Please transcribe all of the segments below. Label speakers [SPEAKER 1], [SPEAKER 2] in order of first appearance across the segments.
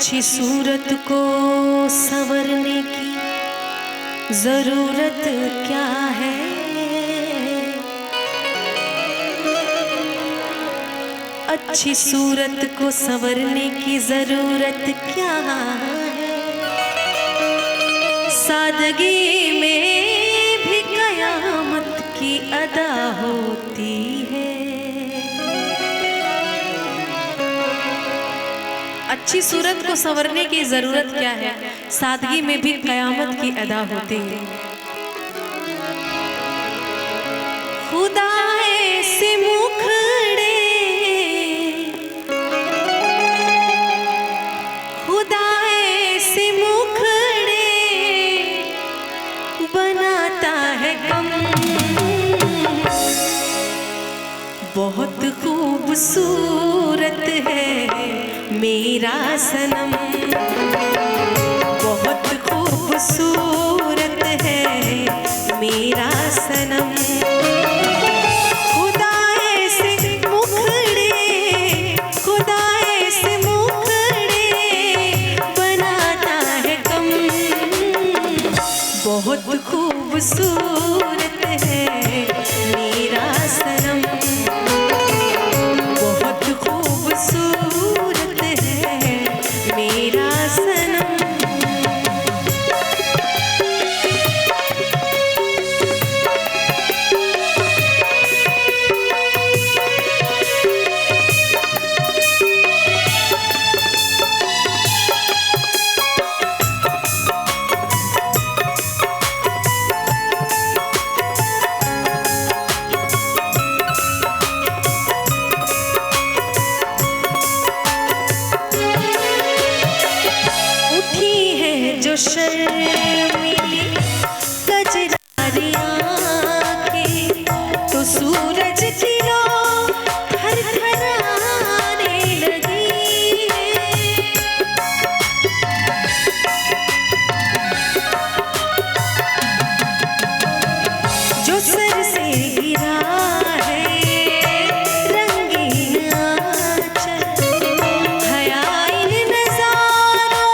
[SPEAKER 1] अच्छी सूरत को संवरने की जरूरत क्या है। अच्छी सूरत को संवरने की जरूरत क्या है। सादगी में भी कयामत की अदा होती है। अच्छी सूरत को संवरने की जरूरत क्या है। सादगी में भी कयामत की अदा होती है। खुदाए से मुखड़े, खुदाए से मुखड़े बनाता है गम। बहुत खूबसूरत है मेरा सनम, बहुत खूबसूरत है मेरा सनम। खुदाए से मुखड़े, खुदाए से मुखड़े बनाता है गम। बहुत खूबसूरत है मेरा सनम, बहुत खूबसूरत है मेरा सनम। जो शर्मीली कजरारी आँखें तो सूरज की लो थरथराने लगी है। जो सर से गिरा है रंगीन आँचल, हया इन नज़ारों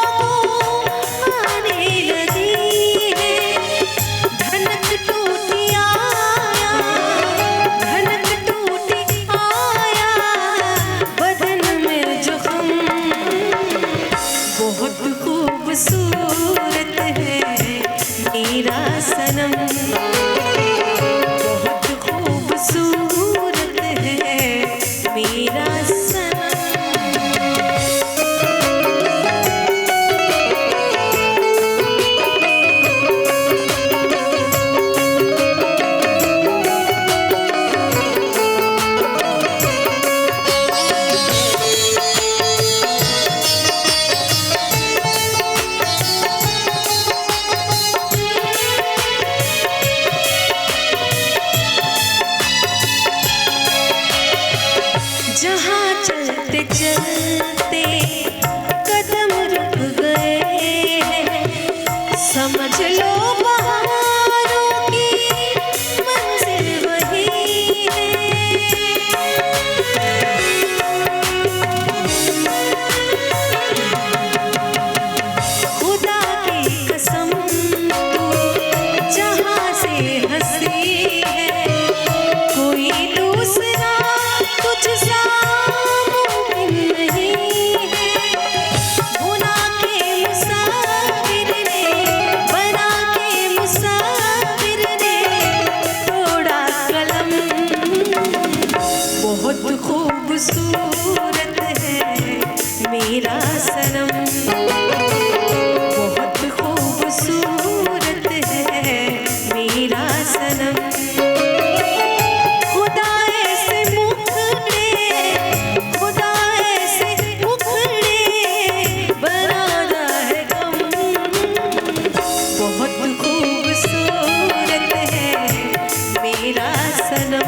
[SPEAKER 1] को आने लगी है। धनक टूटी आया, धनक टूटी आया बदन में जो गम। बहुत खूबसूरत है मेरा सनम, बहुत खूबसूरत है मेरा सनम। जहाँ चलते चलते कदम रुक गए हैं, समझ लो बहारों की मंजिल वही है। खुदा की कसम तू जहाँ से हंसी है, कोई दूसरा तुझसा मुमकिन नहीं है। बना के मुसाफिर ने तोड़ा कलम। बहुत खूबसूरत है मेरा सनम, बहुत खूबसूरत है मेरा सनम। खुदाए से मुखड़े, खुदाए से मुखड़े बनाता है गम। बहुत खूबसूरत है मेरा सनम,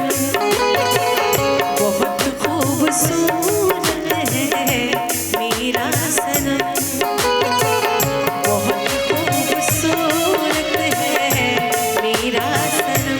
[SPEAKER 1] बहुत खूबसूरत है मेरा सनम, बहुत खूबसूरत है मेरा सनम।